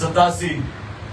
87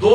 2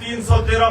313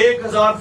1000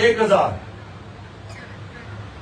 1000.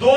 2